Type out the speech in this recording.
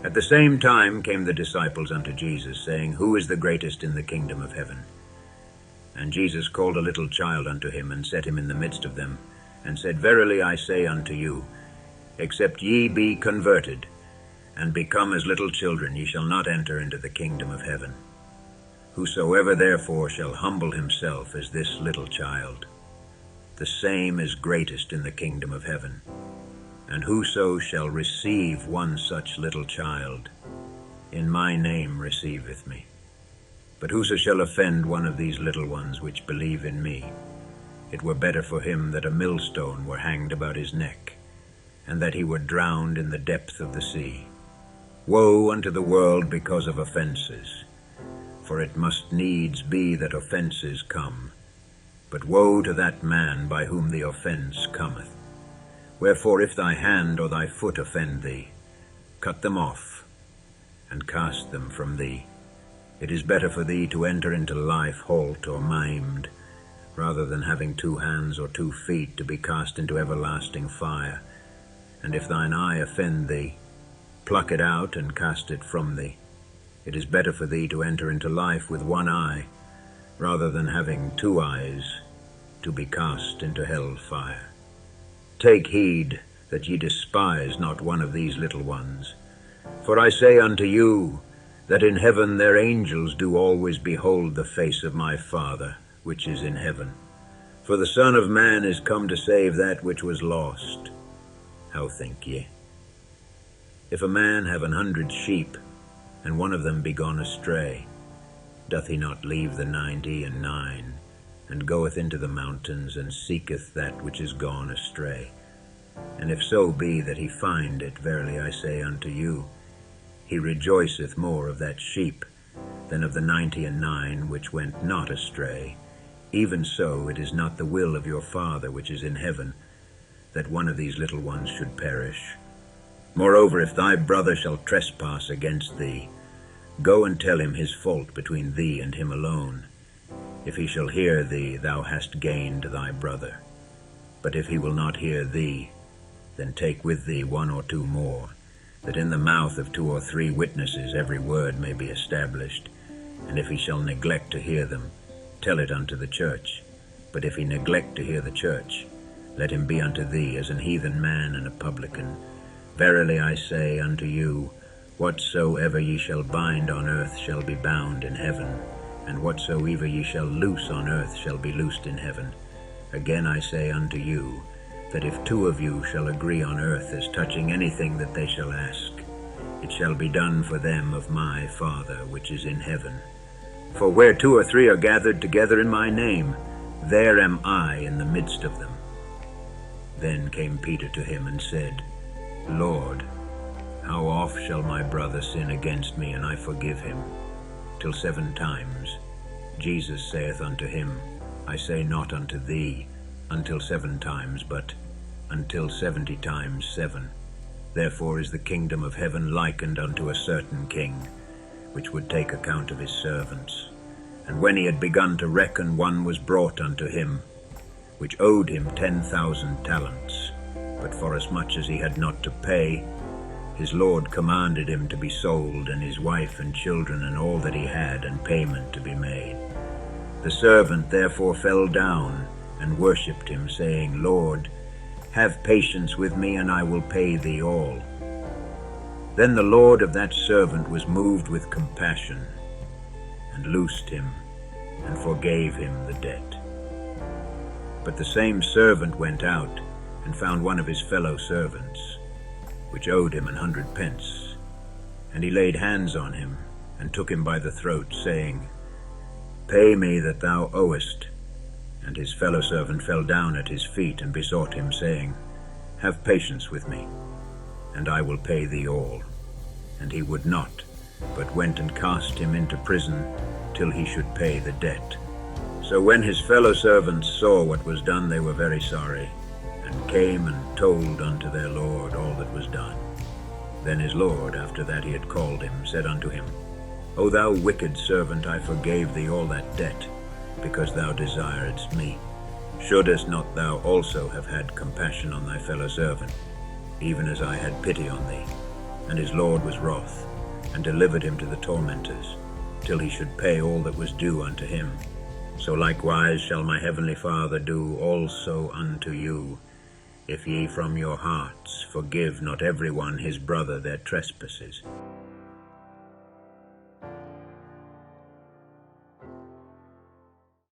At the same time came the disciples unto Jesus, saying, Who is the greatest in the kingdom of heaven? And Jesus called a little child unto him, and set him in the midst of them, and said, Verily I say unto you, except ye be converted, and become as little children, ye shall not enter into the kingdom of heaven. Whosoever therefore shall humble himself as this little child, the same is greatest in the kingdom of heaven. And whoso shall receive one such little child, in my name receiveth me. But whoso shall offend one of these little ones which believe in me, it were better for him that a millstone were hanged about his neck, and that he were drowned in the depth of the sea. Woe unto the world because of offenses! For it must needs be that offenses come. But woe to that man by whom the offense cometh. Wherefore if thy hand or thy foot offend thee, cut them off, and cast them from thee. It is better for thee to enter into life halt or maimed, rather than having 2 hands or 2 feet to be cast into everlasting fire. And if thine eye offend thee, pluck it out and cast it from thee. It is better for thee to enter into life with 1 eye, rather than having 2 eyes to be cast into hell fire. Take heed that ye despise not one of these little ones. For I say unto you, that in heaven their angels do always behold the face of my Father, which is in heaven. For the Son of Man is come to save that which was lost. How think ye? If a man have 100 sheep, and one of them be gone astray, doth he not leave the 99, and goeth into the mountains, and seeketh that which is gone astray? And if so be that he find it, verily I say unto you, he rejoiceth more of that sheep than of the 99 which went not astray. Even so it is not the will of your Father which is in heaven, that one of these little ones should perish. Moreover, if thy brother shall trespass against thee, go and tell him his fault between thee and him alone. If he shall hear thee, thou hast gained thy brother. But if he will not hear thee, then take with thee 1 or 2 more, that in the mouth of 2 or 3 witnesses every word may be established. And if he shall neglect to hear them, tell it unto the church. But if he neglect to hear the church, let him be unto thee as an heathen man and a publican. Verily I say unto you, whatsoever ye shall bind on earth shall be bound in heaven, and whatsoever ye shall loose on earth shall be loosed in heaven. Again I say unto you, that if 2 of you shall agree on earth as touching anything that they shall ask, it shall be done for them of my Father which is in heaven. For where 2 or 3 are gathered together in my name, there am I in the midst of them. Then came Peter to him and said, Lord, how oft shall my brother sin against me, and I forgive him? Till 7 times. Jesus saith unto him, I say not unto thee, until 7 times, but until 70 times 7. Therefore is the kingdom of heaven likened unto a certain king, which would take account of his servants. And when he had begun to reckon, one was brought unto him, which owed him 10,000 talents. But forasmuch as he had not to pay, his Lord commanded him to be sold, and his wife and children, and all that he had, and payment to be made. The servant therefore fell down, and worshipped him, saying, Lord, have patience with me, and I will pay thee all. Then the Lord of that servant was moved with compassion, and loosed him, and forgave him the debt. But the same servant went out, and found one of his fellow servants, which owed him 100 pence. And he laid hands on him, and took him by the throat, saying, Pay me that thou owest. And his fellow servant fell down at his feet, and besought him, saying, Have patience with me, and I will pay thee all. And he would not, but went and cast him into prison, till he should pay the debt. So when his fellow servants saw what was done, they were very sorry, and came and told unto their Lord all that was done. Then his Lord, after that he had called him, said unto him, O thou wicked servant, I forgave thee all that debt, because thou desiredst me. Shouldest not thou also have had compassion on thy fellow servant, even as I had pity on thee? and his Lord was wroth, and delivered him to the tormentors, till he should pay all that was due unto him. So likewise shall my heavenly Father do also unto you, if ye from your hearts forgive not every one his brother their trespasses.